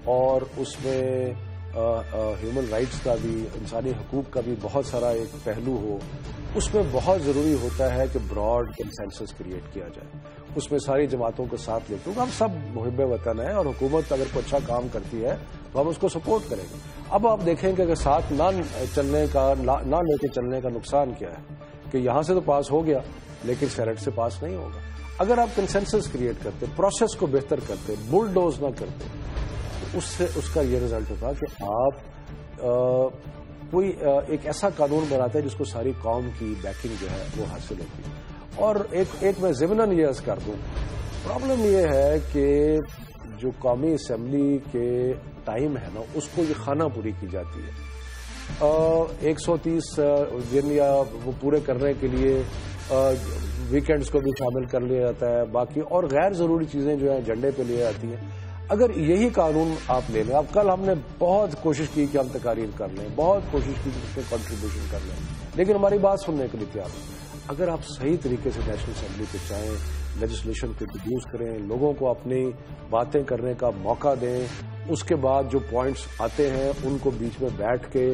E: اور اس میں ہیومن رائٹس کا بھی، انسانی حقوق کا بھی بہت سارا ایک پہلو ہو، اس میں بہت ضروری ہوتا ہے کہ براڈ کنسنسس کریٹ کیا جائے، اس میں ساری جماعتوں کو ساتھ لے، کیونکہ ہم سب محب وطن ہیں اور حکومت اگر کوئی اچھا کام کرتی ہے تو ہم اس کو سپورٹ کریں گے۔ اب آپ دیکھیں کہ اگر ساتھ نہ لے کے چلنے کا نقصان کیا ہے کہ یہاں سے تو پاس ہو گیا لیکن سینٹ سے پاس نہیں ہوگا۔ اگر آپ کنسنسس کریٹ کرتے، پروسیس کو بہتر کرتے، بلڈوز نہ کرتے، تو اس کا یہ رزلٹ ہوتا کہ آپ کوئی ایک ایسا قانون بناتے ہیں جس کو ساری قوم کی بیکنگ جو ہے وہ حاصل ہوتی ہے۔ اور ایک میں ضمناً یہ عرض کر دوں، پرابلم یہ ہے کہ جو قومی اسمبلی کے ٹائم ہے نا، اس کو یہ خانہ پوری کی جاتی ہے۔ 130 دن یا وہ پورے کرنے کے لیے ویکینڈز کو بھی شامل کر لیا جاتا ہے، باقی اور غیر ضروری چیزیں جو ہیں جھنڈے پہ لے جاتی ہیں۔ اگر یہی قانون آپ لے لیں، اب کل ہم نے بہت کوشش کی کہ ہم تقاریر کر لیں، بہت کوشش کی کہ اس میں کنٹریبیوشن کر لیں، لیکن ہماری بات سننے کے لیے تیار ہوں۔ اگر آپ صحیح طریقے سے نیشنل اسمبلی پہ چاہیں، لیجسلیشن کو انٹروڈیوس کریں، لوگوں کو اپنی باتیں کرنے کا موقع دیں، اس کے بعد جو پوائنٹس آتے ہیں ان کو بیچ میں بیٹھ کے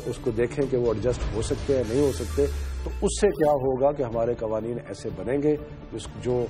E: اس کو دیکھیں کہ وہ ایڈجسٹ ہو سکتے ہیں نہیں ہو سکتے، تو اس سے کیا ہوگا کہ ہمارے قوانین ایسے بنیں گے جو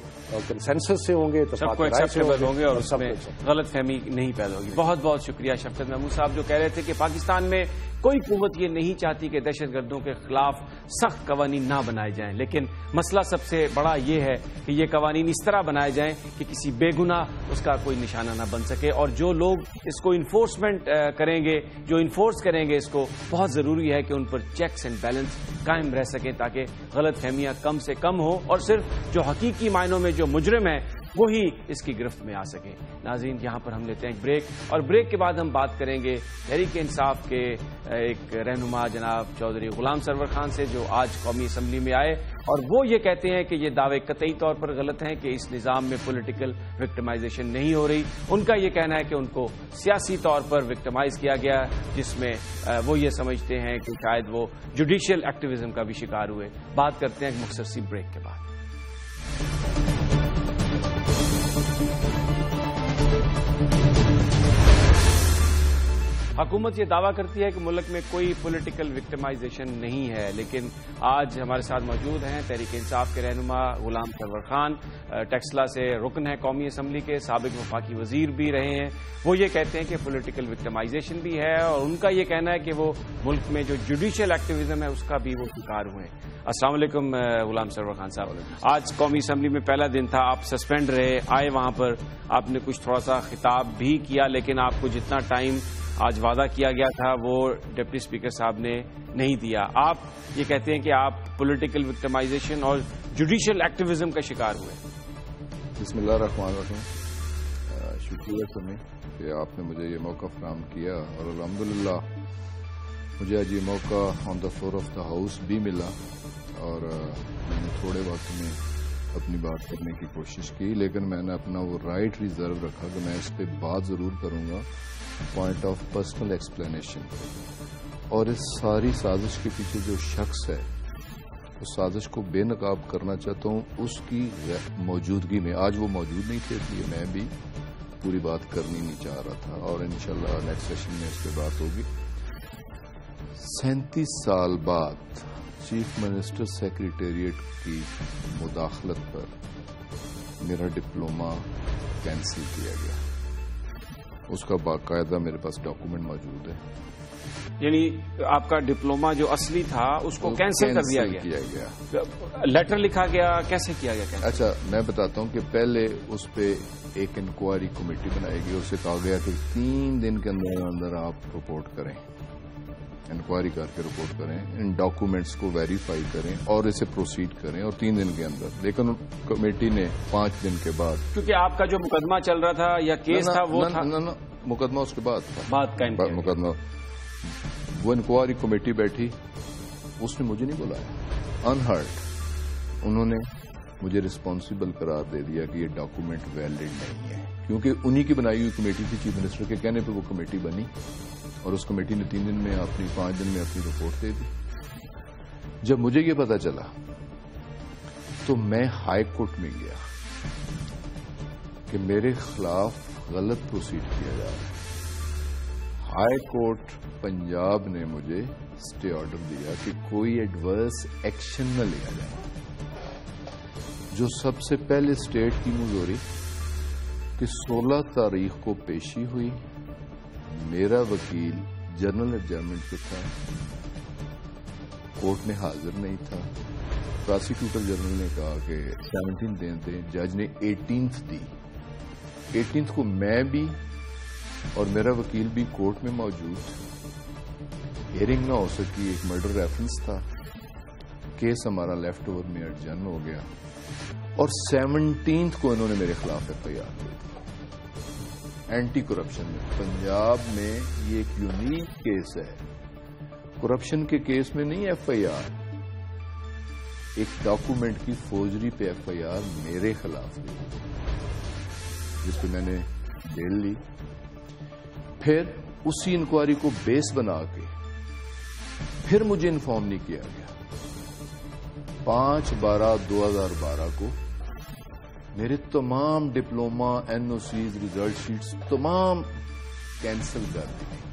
E: کنسنسس سے ہوں گے،
A: سب کو ایکسیپٹیبل ہوں گے اور اس میں غلط فہمی نہیں پیدا ہوگی۔ بہت بہت شکریہ شفقت محمود صاحب، جو کہہ رہے تھے کہ پاکستان میں کوئی قوت یہ نہیں چاہتی کہ دہشت گردوں کے خلاف سخت قوانین نہ بنائے جائیں، لیکن مسئلہ سب سے بڑا یہ ہے کہ یہ قوانین اس طرح بنائے جائیں کہ کسی بے گناہ اس کا کوئی نشانہ نہ بن سکے، اور جو لوگ اس کو انفورسمنٹ کریں گے، جو انفورس کریں گے اس کو، بہت ضروری ہے کہ ان پر چیکس اینڈ بیلنس قائم رہ سکیں تاکہ غلط فہمیاں کم سے کم ہوں اور صرف جو حقیقی معنوں میں جو مجرم ہیں وہی اس کی گرفت میں آ سکیں۔ ناظرین، یہاں پر ہم لیتے ہیں ایک بریک، اور بریک کے بعد ہم بات کریں گے تحریک انصاف کے ایک رہنما جناب چودھری غلام سرور خان سے، جو آج قومی اسمبلی میں آئے اور وہ یہ کہتے ہیں کہ یہ دعوے قطعی طور پر غلط ہیں کہ اس نظام میں پولیٹیکل وکٹمائزیشن نہیں ہو رہی۔ ان کا یہ کہنا ہے کہ ان کو سیاسی طور پر وکٹمائز کیا گیا، جس میں وہ یہ سمجھتے ہیں کہ شاید وہ جوڈیشل ایکٹیویزم کا بھی شکار ہوئے۔ بات کرتے ہیں ایک مختصر سی بریک کے بعد۔ حکومت یہ دعویٰ کرتی ہے کہ ملک میں کوئی پولیٹیکل وکٹمائزیشن نہیں ہے، لیکن آج ہمارے ساتھ موجود ہیں تحریک انصاف کے رہنما غلام سرور خان، ٹیکسلا سے رکن ہیں قومی اسمبلی کے، سابق وفاقی وزیر بھی رہے ہیں۔ وہ یہ کہتے ہیں کہ پولیٹیکل وکٹمائزیشن بھی ہے، اور ان کا یہ کہنا ہے کہ وہ ملک میں جو جوڈیشل ایکٹیویزم ہے اس کا بھی وہ شکار ہوئے ہیں۔ السلام علیکم غلام سرور خان صاحب، آج قومی اسمبلی میں پہلا دن تھا، آپ سسپینڈ رہے، آئے وہاں پر آپ نے کچھ تھوڑا سا خطاب بھی کیا، لیکن آپ کو جتنا ٹائم آج وعدہ کیا گیا تھا وہ ڈپٹی اسپیکر صاحب نے نہیں دیا۔ آپ یہ کہتے ہیں کہ آپ پولیٹیکل وکٹمائزیشن اور جوڈیشل ایکٹیویزم کا شکار ہوئے۔
F: بسم اللہ الرحمن الرحیم، شکریہ تمہیں کہ آپ نے مجھے یہ موقع فراہم کیا، اور الحمدللہ مجھے آج یہ موقع on the floor of the house بھی ملا، اور میں نے تھوڑے وقت میں اپنی بات کرنے کی کوشش کی، لیکن میں نے اپنا وہ رائٹ ریزرو رکھا کہ میں اس پہ بات ضرور کروں گا پوائنٹ آف پرسنل ایکسپلینیشن، اور اس ساری سازش کے پیچھے جو شخص ہے اس سازش کو بے نقاب کرنا چاہتا ہوں، اس کی موجودگی میں۔ آج وہ موجود نہیں تھے، اس لیے میں بھی پوری بات کرنی نہیں چاہ رہا تھا، اور انشاءاللہ نیکسٹ سیشن میں اس پہ بات ہوگی۔ 37 سال بعد چیف منسٹر سیکریٹریٹ کی مداخلت پر میرا ڈپلوما کینسل کیا گیا، اس کا باقاعدہ میرے پاس ڈاکومنٹ موجود ہے۔
A: یعنی آپ کا ڈپلوما جو اصلی تھا اس کو کینسل کر دیا گیا؟ لیٹر لکھا گیا، کیسے کیا گیا؟
F: اچھا، میں بتاتا ہوں کہ پہلے اس پہ ایک انکوائری کمیٹی بنائی گئی، اسے کہا گیا کہ 3 دن کے اندر آپ رپورٹ کریں، انکوائری کر کے رپورٹ کریں، ان ڈاکومنٹس کو ویریفائی کریں اور اسے پروسیڈ کریں، اور 3 دن کے اندر۔ لیکن کمیٹی نے 5 دن کے بعد،
A: کیونکہ آپ کا جو مقدمہ چل رہا تھا یا کیس تھا وہ تھا،
F: مقدمہ اس کے بعد تھا،
A: مقدمہ
F: وہ انکوائری کمیٹی بیٹھی، اس نے مجھے نہیں بلایا، انہرڈ انہوں نے مجھے رسپانسبل قرار دے دیا کہ یہ ڈاکومنٹ ویلڈ نہیں ہے، کیونکہ انہی کی بنائی ہوئی کمیٹی تھی، چیف منسٹر کے کہنے پہ وہ کمیٹی بنی، اور اس کمیٹی نے 3 دن میں 5 دن میں اپنی رپورٹ دے دی۔ جب مجھے یہ پتا چلا تو میں ہائی کورٹ میں گیا کہ میرے خلاف غلط پروسیڈ کیا جا رہا ہے۔ ہائی کورٹ پنجاب نے مجھے اسٹے آرڈر دیا کہ کوئی ایڈورس ایکشن نہ لیا جائے. جو سب سے پہلے اسٹیٹ کی مزوری کہ 16 تاریخ کو پیشی ہوئی, میرا وکیل جنرل ایڈجرمنٹ پہ تھا, کورٹ میں حاضر نہیں تھا. پراسیکیوٹر جنرل نے کہا کہ 17 دن دیں, جج نے 18 دی. 18 کو میں بھی اور میرا وکیل بھی کورٹ میں موجود. ہیئرنگ نہ ہو سکی, ایک مرڈر ریفرنس تھا, کیس ہمارا لیفٹ اوور میں ایڈجرن ہو گیا اور 17 کو انہوں نے میرے خلاف ایف آئی آر دی اینٹی کرپشن میں. پنجاب میں یہ ایک یونیک کیس ہے, کرپشن کے کیس میں نہیں ایف آئی آر, ایک ڈاکومنٹ کی فوجری پہ ایف آئی آر میرے خلاف دی جس پہ میں نے بیل لی. پھر اسی انکوائری کو بیس بنا کے پھر مجھے انفارم نہیں کیا گیا. 5/12/2012 کو میرے تمام ڈپلوما, این او سیز, ریزلٹ شیٹس تمام کینسل کر دی گئی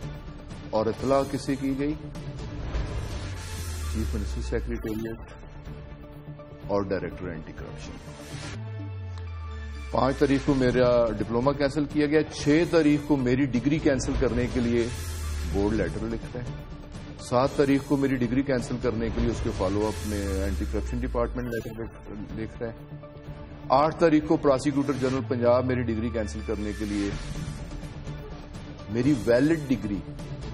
F: اور اطلاع کسے کی گئی؟ چیف منسٹر سیکریٹریٹ اور ڈائریکٹر اینٹی کرپشن. 5 تاریخ کو میرا ڈپلوما کینسل کیا گیا. 6 تاریخ کو میری ڈگری کینسل کرنے کے لیے بورڈ لیٹر لکھ رہے ہیں. 7 تاریخ کو میری ڈگری کینسل کرنے کے لیے اس کے فالو اپ میں اینٹی کرپشن ڈپارٹمنٹ لیٹر لکھ رہا ہے. 8 تاریخ کو پراسیکیوٹر جنرل پنجاب میری ڈگری کینسل کرنے کے لیے, میری ویلڈ ڈگری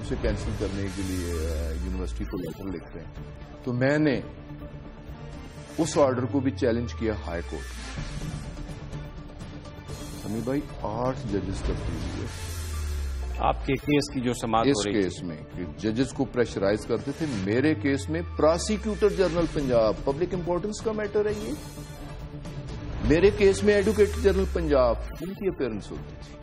F: اسے کینسل کرنے کے لیے یونیورسٹی کو لیٹر لکھ رہے ہیں. تو میں نے اس آرڈر کو بھی چیلنج کیا ہائی کورٹ. سمی بھائی 8 ججز تبدیل ہوئے
A: آپ کے کیس کی جو سماعت ہو رہی ہے.
F: اس کیس میں کہ ججز کو پریشرائز کرتے تھے. میرے کیس میں prosecutor general Punjab, public importance کا میٹر ہے یہ. میرے کیس میں ایڈوکیٹ جنرل پنجاب ان کی اپیئرنس ہوتی تھی.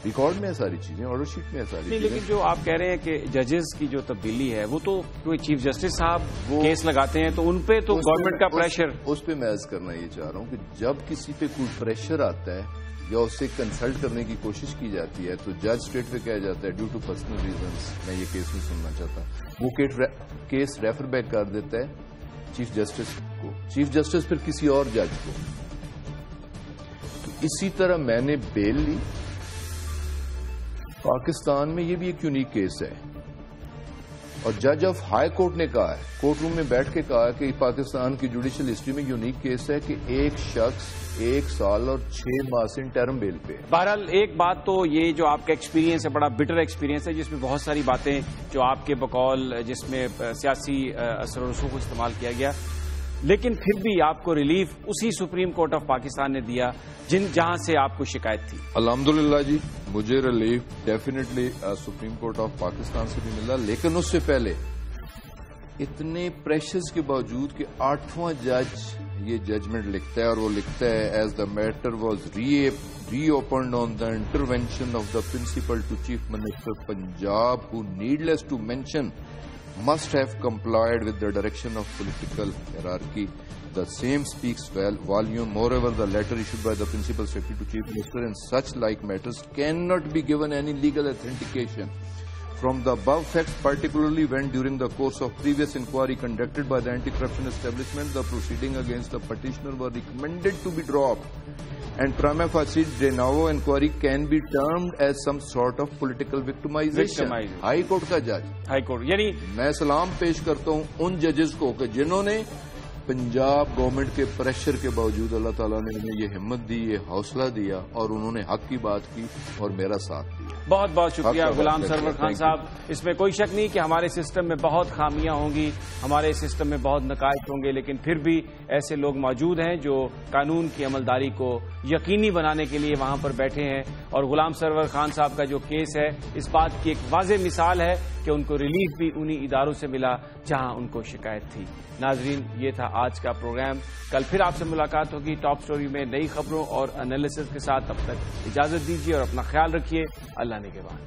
F: ریکارڈ میں ہے ساری چیزیں, آرڈر شیٹ میں ہے ساری چیزیں.
A: لیکن جو آپ کہہ رہے ہیں کہ ججز کی جو تبدیلی ہے وہ تو کوئی چیف جسٹس صاحب وہ کیس لگاتے ہیں تو ان پہ تو گورنمنٹ کا پریشر.
F: اس پہ میں عرض کرنا یہ چاہ رہا ہوں کہ جب کسی پہ کوئی پریشر آتا ہے یا اس سے کنسلٹ کرنے کی کوشش کی جاتی ہے تو جج اسٹیٹ پہ کہا جاتا ہے ڈیو ٹو پرسنل ریزنس میں یہ کیس نہیں سننا چاہتا. وہ کیس ریفر بیک کر دیتا ہے چیف جسٹس کو, چیف جسٹس پھر کسی اور جج کو. تو اسی طرح میں نے بیل لی. پاکستان میں یہ بھی ایک یونیک کیس ہے اور جج آف ہائی کورٹ نے کہا ہے, کورٹ روم میں بیٹھ کے کہا کہ پاکستان کی جوڈیشل ہسٹری میں یونیک کیس ہے کہ ایک شخص 1 سال اور 6 ماہ سے انٹرم بیل پہ.
A: بہرحال ایک بات تو یہ جو آپ کا ایکسپیرینس ہے بڑا بٹر ایکسپیرینس ہے جس میں بہت ساری باتیں جو آپ کے بقول جس میں سیاسی اثر و رسوخ کو استعمال کیا گیا, لیکن پھر بھی آپ کو ریلیف اسی سپریم کورٹ آف پاکستان نے دیا جہاں سے آپ کو شکایت تھی.
F: الحمدللہ جی, مجھے relief definitely supreme court of Pakistan سے بھی ملا, لیکن اس سے پہلے اتنے پریشرز کے باوجود کہ 8واں جج یہ ججمنٹ لکھتا ہے اور وہ لکھتا ہے as the matter was reopened on the intervention of the principal to chief minister Punjab who needless to mention must have complied with the direction of political hierarchy. The same speaks volume. Moreover, the letter issued by the Principal Secretary to Chief Minister in such like matters cannot be given any legal authentication. From the above facts, particularly when during the course of previous inquiry conducted by the anti-corruption establishment, the proceeding against the petitioner were recommended to be dropped, and prima facie de novo inquiry can be termed as some sort of political victimization. High court کا جج,
A: high court یعنی
F: میں سلام پیش کرتا ہوں ان ججز کو کہ جنہوں نے پنجاب گورنمنٹ کے پریشر کے باوجود اللہ تعالیٰ نے انہیں یہ ہمت دی, یہ حوصلہ دیا اور انہوں نے حق کی بات کی اور میرا ساتھ دیا.
A: بہت بہت شکریہ غلام سرور خان صاحب. اس میں کوئی شک نہیں کہ ہمارے سسٹم میں بہت خامیاں ہوں گی, ہمارے سسٹم میں بہت نقائص ہوں گے, لیکن پھر بھی ایسے لوگ موجود ہیں جو قانون کی عملداری کو یقینی بنانے کے لیے وہاں پر بیٹھے ہیں. اور غلام سرور خان صاحب کا جو کیس ہے اس بات کی ایک واضح مثال ہے کہ ان کو ریلیف بھی انہی اداروں سے ملا جہاں ان کو شکایت تھی. ناظرین, یہ تھا آج کا پروگرام. کل پھر آپ سے ملاقات ہوگی ٹاپ سٹوری میں نئی خبروں اور انالیسس کے ساتھ. تب تک اجازت دیجیے اور اپنا خیال رکھیے. اللہ نگہبان.